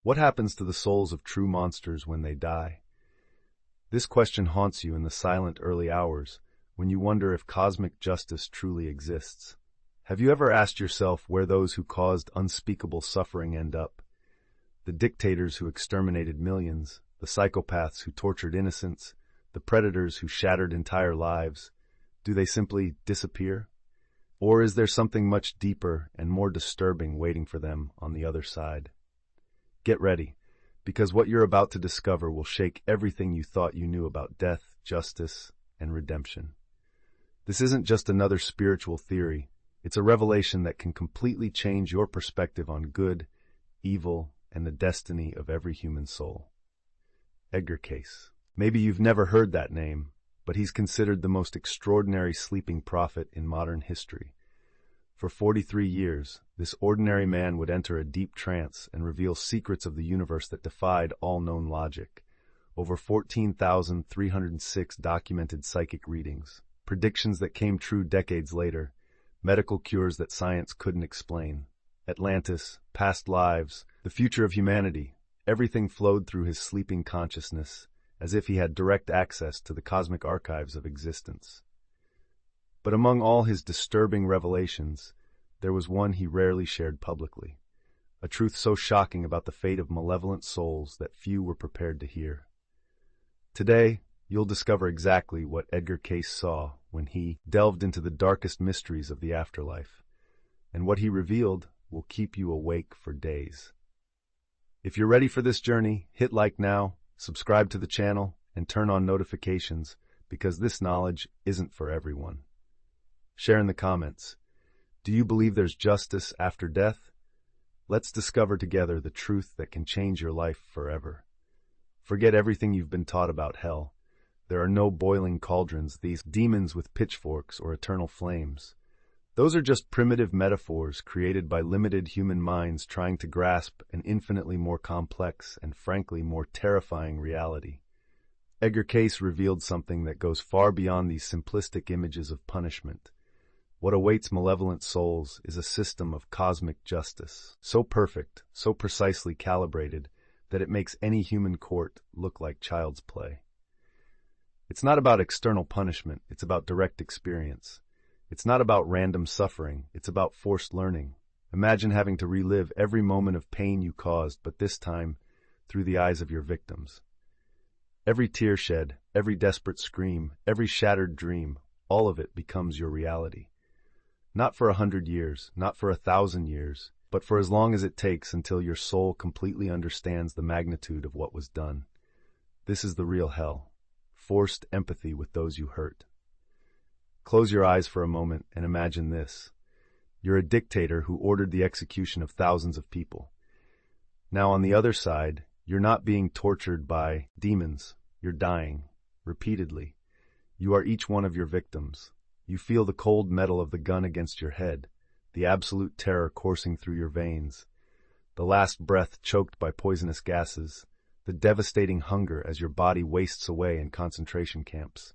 What happens to the souls of true monsters when they die? This question haunts you in the silent early hours, when you wonder if cosmic justice truly exists. Have you ever asked yourself where those who caused unspeakable suffering end up? The dictators who exterminated millions, the psychopaths who tortured innocents, the predators who shattered entire lives, do they simply disappear? Or is there something much deeper and more disturbing waiting for them on the other side? Get ready, because what you're about to discover will shake everything you thought you knew about death, justice, and redemption. This isn't just another spiritual theory. It's a revelation that can completely change your perspective on good, evil, and the destiny of every human soul. Edgar Cayce. Maybe you've never heard that name, but he's considered the most extraordinary sleeping prophet in modern history. For 43 years, this ordinary man would enter a deep trance and reveal secrets of the universe that defied all known logic. Over 14,306 documented psychic readings, predictions that came true decades later, medical cures that science couldn't explain. Atlantis, past lives, the future of humanity, everything flowed through his sleeping consciousness, as if he had direct access to the cosmic archives of existence. But among all his disturbing revelations, there was one he rarely shared publicly, a truth so shocking about the fate of malevolent souls that few were prepared to hear. Today, you'll discover exactly what Edgar Cayce saw when he delved into the darkest mysteries of the afterlife, and what he revealed will keep you awake for days. If you're ready for this journey, hit like now, subscribe to the channel, and turn on notifications, because this knowledge isn't for everyone. Share in the comments. Do you believe there's justice after death? Let's discover together the truth that can change your life forever. Forget everything you've been taught about hell. There are no boiling cauldrons, these demons with pitchforks or eternal flames. Those are just primitive metaphors created by limited human minds trying to grasp an infinitely more complex and frankly more terrifying reality. Edgar Cayce revealed something that goes far beyond these simplistic images of punishment. What awaits malevolent souls is a system of cosmic justice, so perfect, so precisely calibrated, that it makes any human court look like child's play. It's not about external punishment, it's about direct experience. It's not about random suffering, it's about forced learning. Imagine having to relive every moment of pain you caused, but this time through the eyes of your victims. Every tear shed, every desperate scream, every shattered dream, all of it becomes your reality. Not for 100 years, not for 1,000 years, but for as long as it takes until your soul completely understands the magnitude of what was done. This is the real hell. Forced empathy with those you hurt. Close your eyes for a moment and imagine this. You're a dictator who ordered the execution of thousands of people. Now on the other side, you're not being tortured by demons. You're dying, repeatedly. You are each one of your victims. You feel the cold metal of the gun against your head, the absolute terror coursing through your veins, the last breath choked by poisonous gases, the devastating hunger as your body wastes away in concentration camps.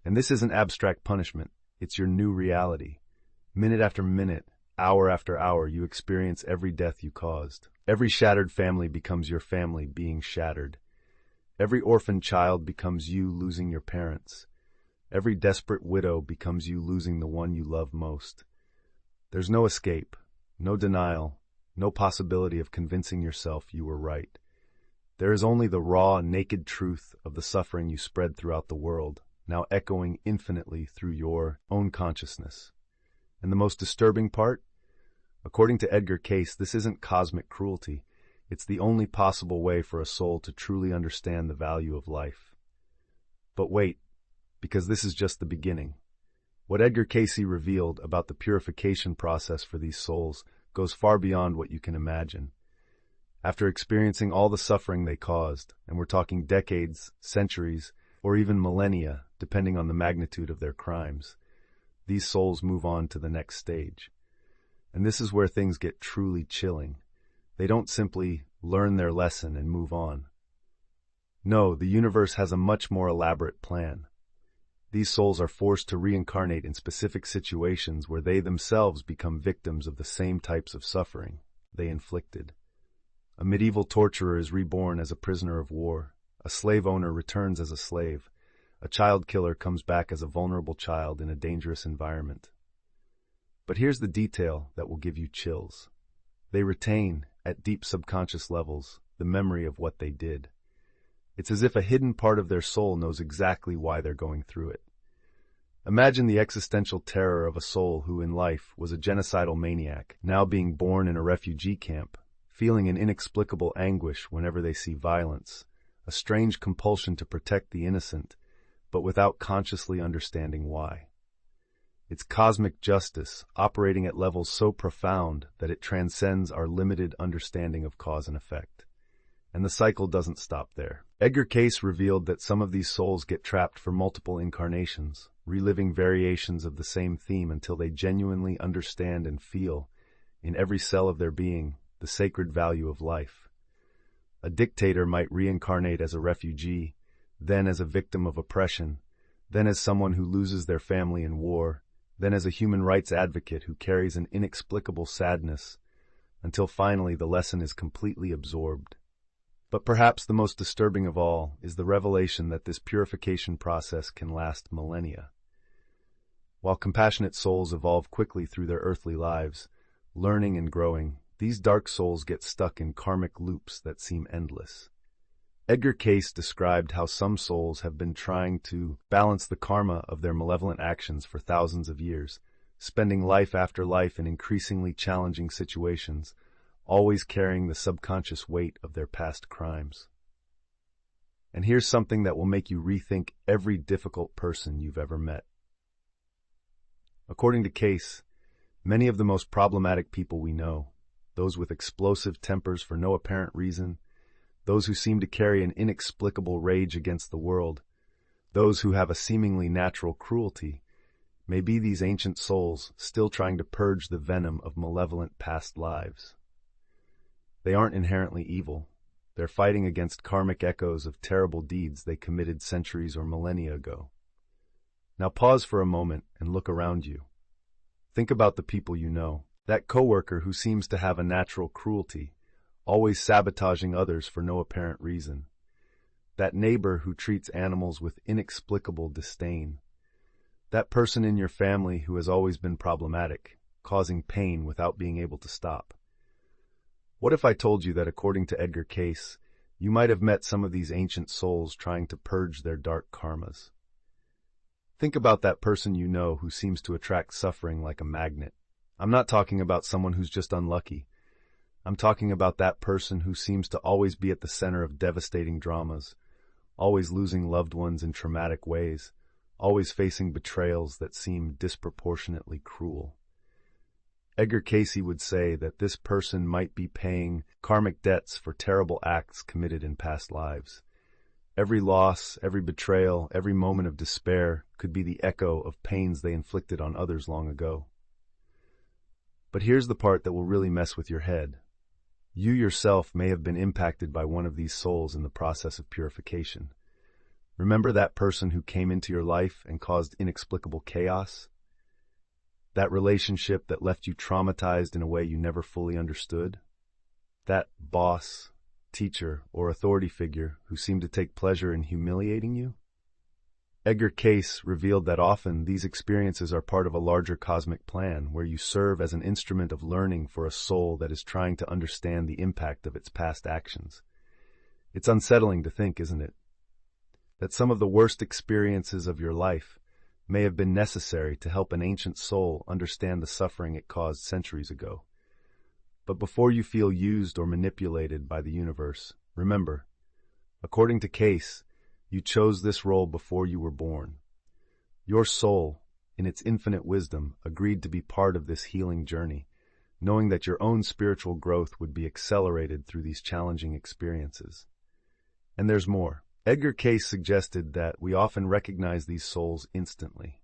And this isn't abstract punishment, it's your new reality. Minute after minute, hour after hour, you experience every death you caused. Every shattered family becomes your family being shattered. Every orphaned child becomes you losing your parents. Every desperate widow becomes you losing the one you love most. There's no escape, no denial, no possibility of convincing yourself you were right. There is only the raw, naked truth of the suffering you spread throughout the world, now echoing infinitely through your own consciousness. And the most disturbing part? According to Edgar Cayce, this isn't cosmic cruelty. It's the only possible way for a soul to truly understand the value of life. But wait, because this is just the beginning. What Edgar Cayce revealed about the purification process for these souls goes far beyond what you can imagine. After experiencing all the suffering they caused, and we're talking decades, centuries, or even millennia, depending on the magnitude of their crimes, these souls move on to the next stage. And this is where things get truly chilling. They don't simply learn their lesson and move on. No, the universe has a much more elaborate plan. These souls are forced to reincarnate in specific situations where they themselves become victims of the same types of suffering they inflicted. A medieval torturer is reborn as a prisoner of war. A slave owner returns as a slave. A child killer comes back as a vulnerable child in a dangerous environment. But here's the detail that will give you chills. They retain, at deep subconscious levels, the memory of what they did. It's as if a hidden part of their soul knows exactly why they're going through it. Imagine the existential terror of a soul who in life was a genocidal maniac, now being born in a refugee camp, feeling an inexplicable anguish whenever they see violence, a strange compulsion to protect the innocent, but without consciously understanding why. It's cosmic justice operating at levels so profound that it transcends our limited understanding of cause and effect. And the cycle doesn't stop there. Edgar Cayce revealed that some of these souls get trapped for multiple incarnations, reliving variations of the same theme until they genuinely understand and feel, in every cell of their being, the sacred value of life. A dictator might reincarnate as a refugee, then as a victim of oppression, then as someone who loses their family in war, then as a human rights advocate who carries an inexplicable sadness, until finally the lesson is completely absorbed. But perhaps the most disturbing of all is the revelation that this purification process can last millennia. While compassionate souls evolve quickly through their earthly lives, learning and growing, these dark souls get stuck in karmic loops that seem endless. Edgar Cayce described how some souls have been trying to balance the karma of their malevolent actions for thousands of years, spending life after life in increasingly challenging situations, always carrying the subconscious weight of their past crimes. And here's something that will make you rethink every difficult person you've ever met. According to Cayce, many of the most problematic people we know, those with explosive tempers for no apparent reason, those who seem to carry an inexplicable rage against the world, those who have a seemingly natural cruelty, may be these ancient souls still trying to purge the venom of malevolent past lives. They aren't inherently evil. They're fighting against karmic echoes of terrible deeds they committed centuries or millennia ago. Now pause for a moment and look around you. Think about the people you know. That coworker who seems to have a natural cruelty, always sabotaging others for no apparent reason. That neighbor who treats animals with inexplicable disdain. That person in your family who has always been problematic, causing pain without being able to stop. What if I told you that according to Edgar Cayce, you might have met some of these ancient souls trying to purge their dark karmas? Think about that person you know who seems to attract suffering like a magnet. I'm not talking about someone who's just unlucky. I'm talking about that person who seems to always be at the center of devastating dramas, always losing loved ones in traumatic ways, always facing betrayals that seem disproportionately cruel. Edgar Cayce would say that this person might be paying karmic debts for terrible acts committed in past lives. Every loss, every betrayal, every moment of despair could be the echo of pains they inflicted on others long ago. But here's the part that will really mess with your head. You yourself may have been impacted by one of these souls in the process of purification. Remember that person who came into your life and caused inexplicable chaos? That relationship that left you traumatized in a way you never fully understood? That boss, teacher, or authority figure who seemed to take pleasure in humiliating you? Edgar Cayce revealed that often these experiences are part of a larger cosmic plan where you serve as an instrument of learning for a soul that is trying to understand the impact of its past actions. It's unsettling to think, isn't it? That some of the worst experiences of your life may have been necessary to help an ancient soul understand the suffering it caused centuries ago. But before you feel used or manipulated by the universe, remember, according to Cayce, you chose this role before you were born. Your soul, in its infinite wisdom, agreed to be part of this healing journey, knowing that your own spiritual growth would be accelerated through these challenging experiences. And there's more. Edgar Cayce suggested that we often recognize these souls instantly.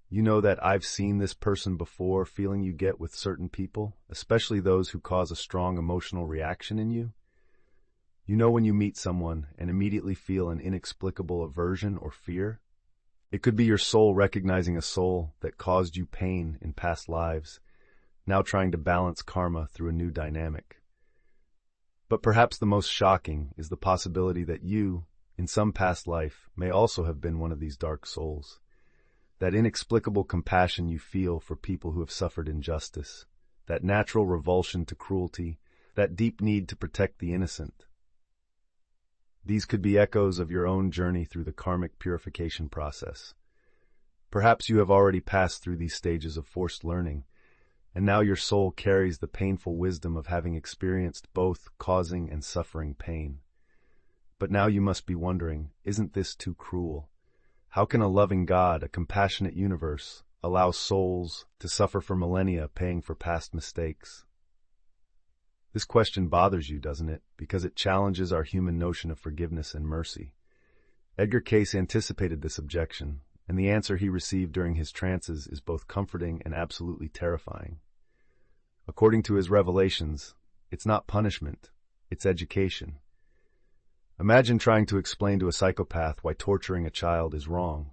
You know that I've seen this person before feeling you get with certain people, especially those who cause a strong emotional reaction in you? You know when you meet someone and immediately feel an inexplicable aversion or fear? It could be your soul recognizing a soul that caused you pain in past lives, now trying to balance karma through a new dynamic. But perhaps the most shocking is the possibility that you, in some past life, may also have been one of these dark souls. That inexplicable compassion you feel for people who have suffered injustice, that natural revulsion to cruelty, that deep need to protect the innocent. These could be echoes of your own journey through the karmic purification process. Perhaps you have already passed through these stages of forced learning, and now your soul carries the painful wisdom of having experienced both causing and suffering pain. But now you must be wondering, isn't this too cruel? How can a loving God, a compassionate universe, allow souls to suffer for millennia paying for past mistakes? This question bothers you, doesn't it? Because it challenges our human notion of forgiveness and mercy. Edgar Cayce anticipated this objection, and the answer he received during his trances is both comforting and absolutely terrifying. According to his revelations, it's not punishment, it's education. Imagine trying to explain to a psychopath why torturing a child is wrong.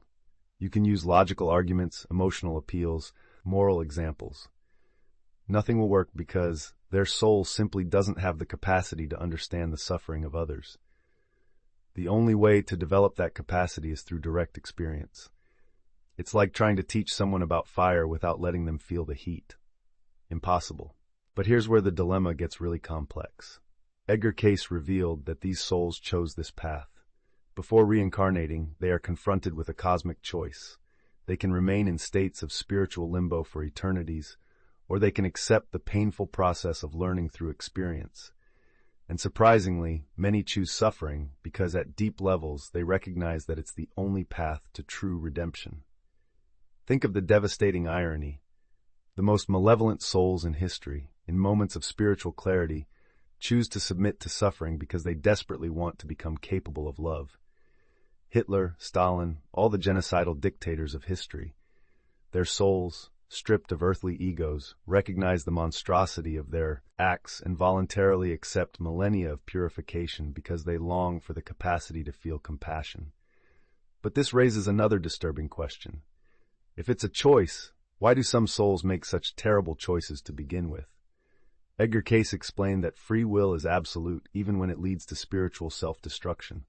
You can use logical arguments, emotional appeals, moral examples. Nothing will work because their soul simply doesn't have the capacity to understand the suffering of others. The only way to develop that capacity is through direct experience. It's like trying to teach someone about fire without letting them feel the heat. Impossible. But here's where the dilemma gets really complex. Edgar Cayce revealed that these souls chose this path. Before reincarnating, they are confronted with a cosmic choice. They can remain in states of spiritual limbo for eternities, or they can accept the painful process of learning through experience. And surprisingly, many choose suffering because at deep levels they recognize that it's the only path to true redemption. Think of the devastating irony. The most malevolent souls in history, in moments of spiritual clarity, choose to submit to suffering because they desperately want to become capable of love. Hitler, Stalin, all the genocidal dictators of history, their souls, stripped of earthly egos, recognize the monstrosity of their acts and voluntarily accept millennia of purification because they long for the capacity to feel compassion. But this raises another disturbing question. If it's a choice, why do some souls make such terrible choices to begin with? Edgar Cayce explained that free will is absolute even when it leads to spiritual self-destruction.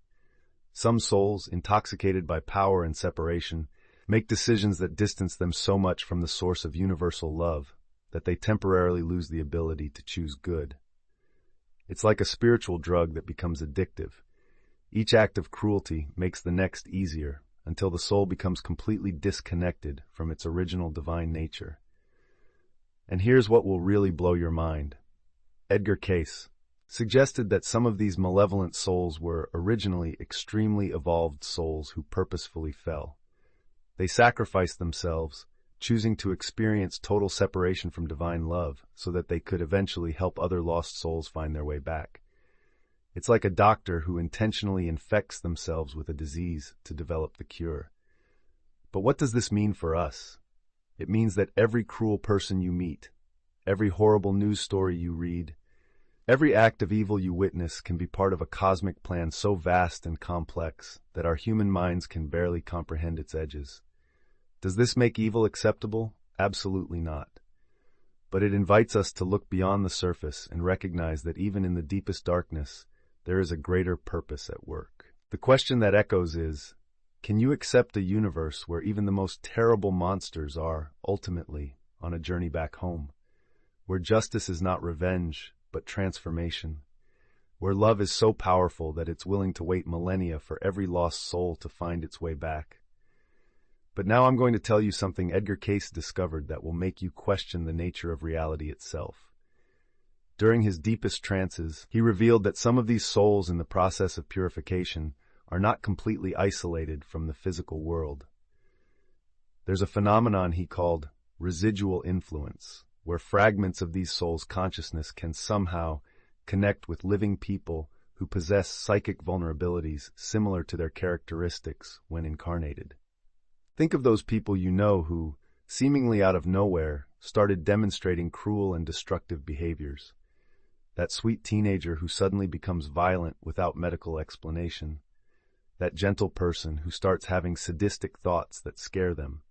Some souls, intoxicated by power and separation, make decisions that distance them so much from the source of universal love that they temporarily lose the ability to choose good. It's like a spiritual drug that becomes addictive. Each act of cruelty makes the next easier until the soul becomes completely disconnected from its original divine nature. And here's what will really blow your mind. Edgar Cayce suggested that some of these malevolent souls were originally extremely evolved souls who purposefully fell. They sacrificed themselves, choosing to experience total separation from divine love so that they could eventually help other lost souls find their way back. It's like a doctor who intentionally infects themselves with a disease to develop the cure. But what does this mean for us? It means that every cruel person you meet, every horrible news story you read, every act of evil you witness can be part of a cosmic plan so vast and complex that our human minds can barely comprehend its edges. Does this make evil acceptable? Absolutely not. But it invites us to look beyond the surface and recognize that even in the deepest darkness, there is a greater purpose at work. The question that echoes is, can you accept a universe where even the most terrible monsters are, ultimately, on a journey back home? Where justice is not revenge, but transformation? Where love is so powerful that it's willing to wait millennia for every lost soul to find its way back? But now I'm going to tell you something Edgar Cayce discovered that will make you question the nature of reality itself. During his deepest trances, he revealed that some of these souls in the process of purification are not completely isolated from the physical world. There's a phenomenon he called residual influence, where fragments of these souls' consciousness can somehow connect with living people who possess psychic vulnerabilities similar to their characteristics when incarnated. Think of those people you know who, seemingly out of nowhere, started demonstrating cruel and destructive behaviors. That sweet teenager who suddenly becomes violent without medical explanation. That gentle person who starts having sadistic thoughts that scare them.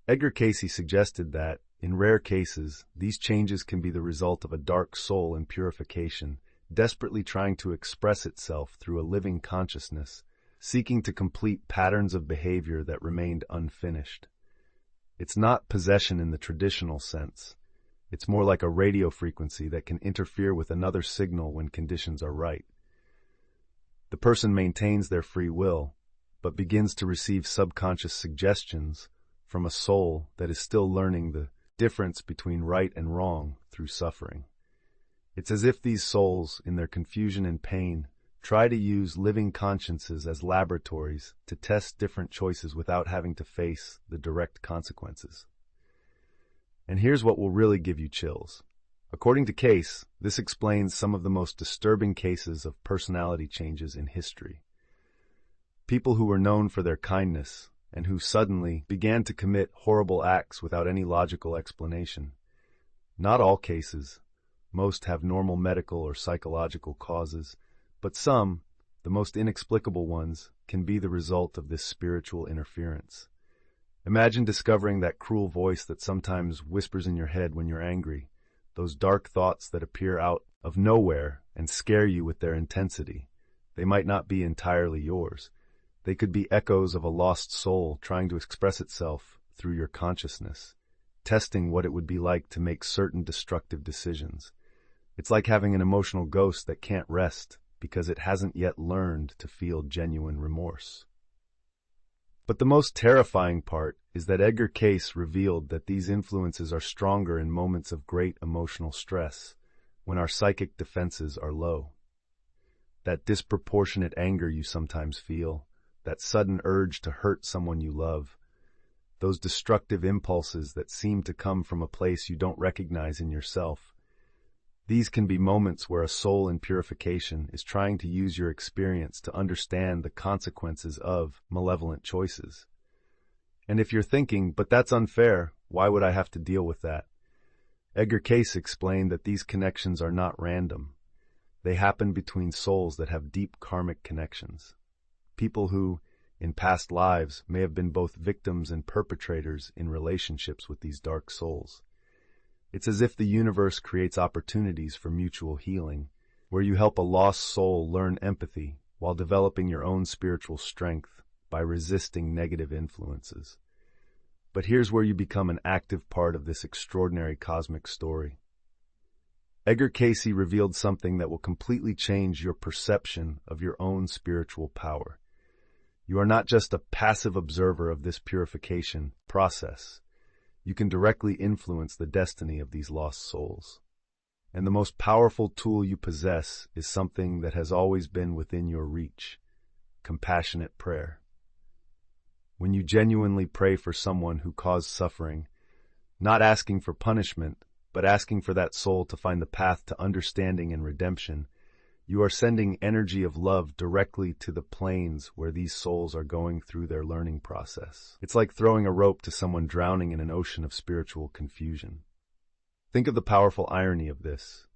Edgar Cayce suggested that, in rare cases, these changes can be the result of a dark soul in purification, desperately trying to express itself through a living consciousness, seeking to complete patterns of behavior that remained unfinished. It's not possession in the traditional sense. It's more like a radio frequency that can interfere with another signal when conditions are right. The person maintains their free will, but begins to receive subconscious suggestions from a soul that is still learning the difference between right and wrong through suffering. It's as if these souls, in their confusion and pain, try to use living consciences as laboratories to test different choices without having to face the direct consequences. And here's what will really give you chills. According to Cayce, this explains some of the most disturbing cases of personality changes in history. People who were known for their kindness and who suddenly began to commit horrible acts without any logical explanation. Not all cases. Most have normal medical or psychological causes, but some, the most inexplicable ones, can be the result of this spiritual interference. Imagine discovering that cruel voice that sometimes whispers in your head when you're angry, those dark thoughts that appear out of nowhere and scare you with their intensity. They might not be entirely yours. They could be echoes of a lost soul trying to express itself through your consciousness, testing what it would be like to make certain destructive decisions. It's like having an emotional ghost that can't rest because it hasn't yet learned to feel genuine remorse. But the most terrifying part is that Edgar Cayce revealed that these influences are stronger in moments of great emotional stress, when our psychic defenses are low. That disproportionate anger you sometimes feel, that sudden urge to hurt someone you love, those destructive impulses that seem to come from a place you don't recognize in yourself. These can be moments where a soul in purification is trying to use your experience to understand the consequences of malevolent choices. And if you're thinking, but that's unfair, why would I have to deal with that? Edgar Cayce explained that these connections are not random. They happen between souls that have deep karmic connections. People who, in past lives, may have been both victims and perpetrators in relationships with these dark souls. It's as if the universe creates opportunities for mutual healing, where you help a lost soul learn empathy while developing your own spiritual strength by resisting negative influences. But here's where you become an active part of this extraordinary cosmic story. Edgar Cayce revealed something that will completely change your perception of your own spiritual power. You are not just a passive observer of this purification process. You can directly influence the destiny of these lost souls. And the most powerful tool you possess is something that has always been within your reach: compassionate prayer. When you genuinely pray for someone who caused suffering, not asking for punishment, but asking for that soul to find the path to understanding and redemption, you are sending energy of love directly to the planes where these souls are going through their learning process. It's like throwing a rope to someone drowning in an ocean of spiritual confusion. Think of the powerful irony of this.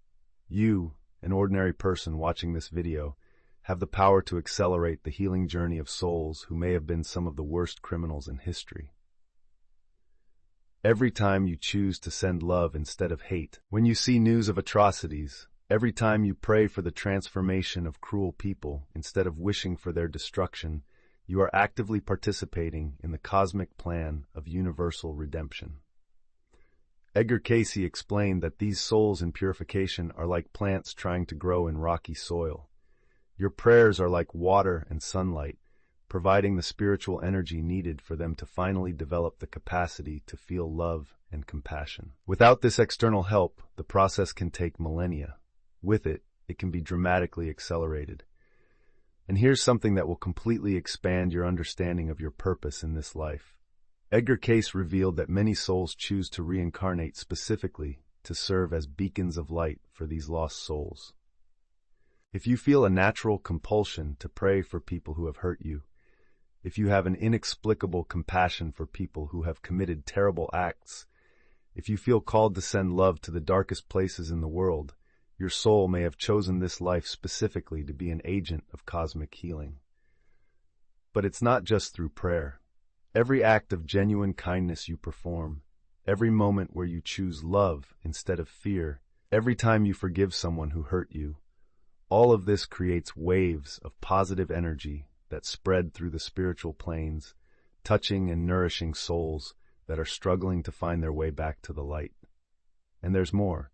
You, an ordinary person watching this video, have the power to accelerate the healing journey of souls who may have been some of the worst criminals in history. Every time you choose to send love instead of hate, when you see news of atrocities, every time you pray for the transformation of cruel people instead of wishing for their destruction, you are actively participating in the cosmic plan of universal redemption. Edgar Cayce explained that these souls in purification are like plants trying to grow in rocky soil. Your prayers are like water and sunlight, providing the spiritual energy needed for them to finally develop the capacity to feel love and compassion. Without this external help, the process can take millennia. With it, it can be dramatically accelerated. And here's something that will completely expand your understanding of your purpose in this life. Edgar Cayce revealed that many souls choose to reincarnate specifically to serve as beacons of light for these lost souls. If you feel a natural compulsion to pray for people who have hurt you, if you have an inexplicable compassion for people who have committed terrible acts, if you feel called to send love to the darkest places in the world, your soul may have chosen this life specifically to be an agent of cosmic healing. But it's not just through prayer. Every act of genuine kindness you perform, every moment where you choose love instead of fear, every time you forgive someone who hurt you, All of this creates waves of positive energy that spread through the spiritual planes, touching and nourishing souls that are struggling to find their way back to the light. And there's more.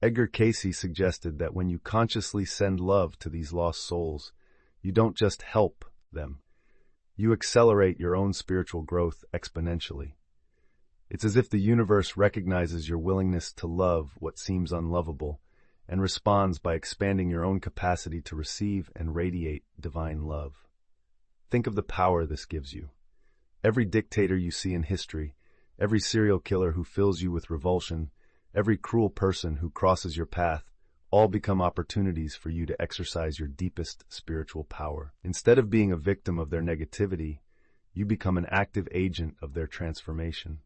Edgar Cayce suggested that when you consciously send love to these lost souls, you don't just help them, you accelerate your own spiritual growth exponentially. It's as if the universe recognizes your willingness to love what seems unlovable and responds by expanding your own capacity to receive and radiate divine love. Think of the power this gives you. Every dictator you see in history, every serial killer who fills you with revulsion, every cruel person who crosses your path, all become opportunities for you to exercise your deepest spiritual power. Instead of being a victim of their negativity, you become an active agent of their transformation.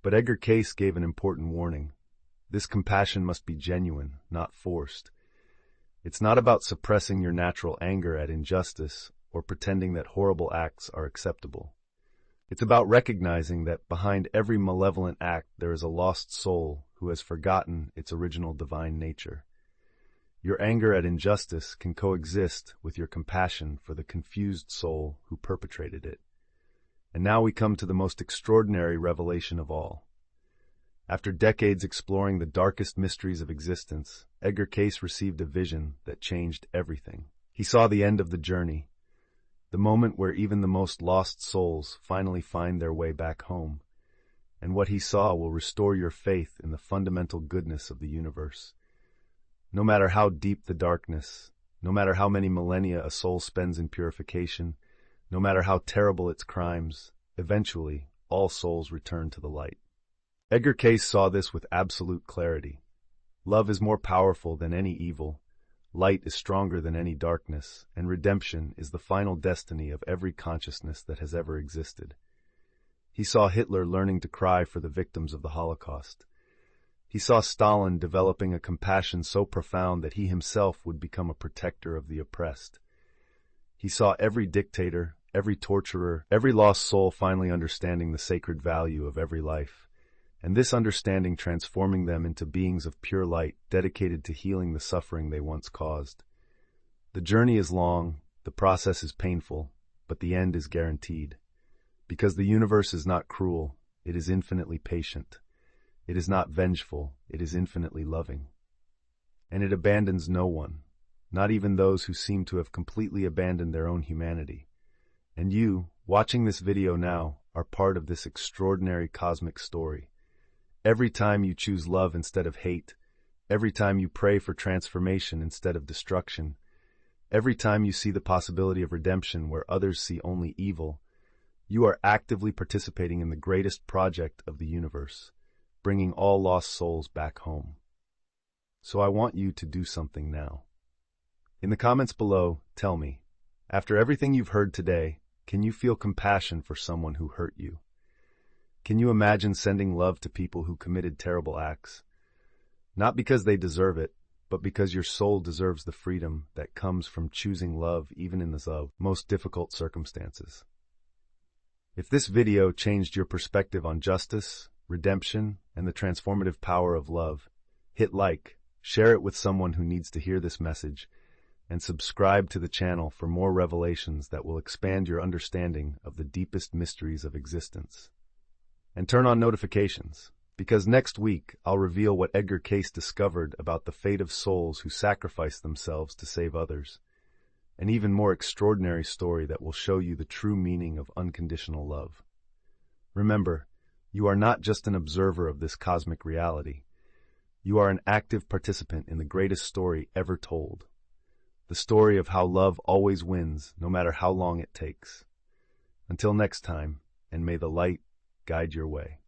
But Edgar Cayce gave an important warning. This compassion must be genuine, not forced. It's not about suppressing your natural anger at injustice or pretending that horrible acts are acceptable. It's about recognizing that behind every malevolent act there is a lost soul who has forgotten its original divine nature. Your anger at injustice can coexist with your compassion for the confused soul who perpetrated it. And now we come to the most extraordinary revelation of all. After decades exploring the darkest mysteries of existence, Edgar Cayce received a vision that changed everything. He saw the end of the journey, the moment where even the most lost souls finally find their way back home. And what he saw will restore your faith in the fundamental goodness of the universe. No matter how deep the darkness, no matter how many millennia a soul spends in purification, no matter how terrible its crimes, eventually all souls return to the light. Edgar Cayce saw this with absolute clarity. Love is more powerful than any evil, light is stronger than any darkness, and redemption is the final destiny of every consciousness that has ever existed. He saw Hitler learning to cry for the victims of the Holocaust. He saw Stalin developing a compassion so profound that he himself would become a protector of the oppressed. He saw every dictator, every torturer, every lost soul finally understanding the sacred value of every life, and this understanding transforming them into beings of pure light dedicated to healing the suffering they once caused. The journey is long, the process is painful, but the end is guaranteed. Because the universe is not cruel, it is infinitely patient. It is not vengeful, it is infinitely loving. And it abandons no one, not even those who seem to have completely abandoned their own humanity. And you, watching this video now, are part of this extraordinary cosmic story. Every time you choose love instead of hate, every time you pray for transformation instead of destruction, every time you see the possibility of redemption where others see only evil, you are actively participating in the greatest project of the universe, bringing all lost souls back home. So I want you to do something now. In the comments below, tell me, after everything you've heard today, can you feel compassion for someone who hurt you? Can you imagine sending love to people who committed terrible acts? Not because they deserve it, but because your soul deserves the freedom that comes from choosing love even in the most difficult circumstances. If this video changed your perspective on justice, redemption, and the transformative power of love, hit like, share it with someone who needs to hear this message, and subscribe to the channel for more revelations that will expand your understanding of the deepest mysteries of existence. And turn on notifications, because next week I'll reveal what Edgar Cayce discovered about the fate of souls who sacrifice themselves to save others. An even more extraordinary story that will show you the true meaning of unconditional love. Remember, you are not just an observer of this cosmic reality. You are an active participant in the greatest story ever told. The story of how love always wins, no matter how long it takes. Until next time, and may the light guide your way.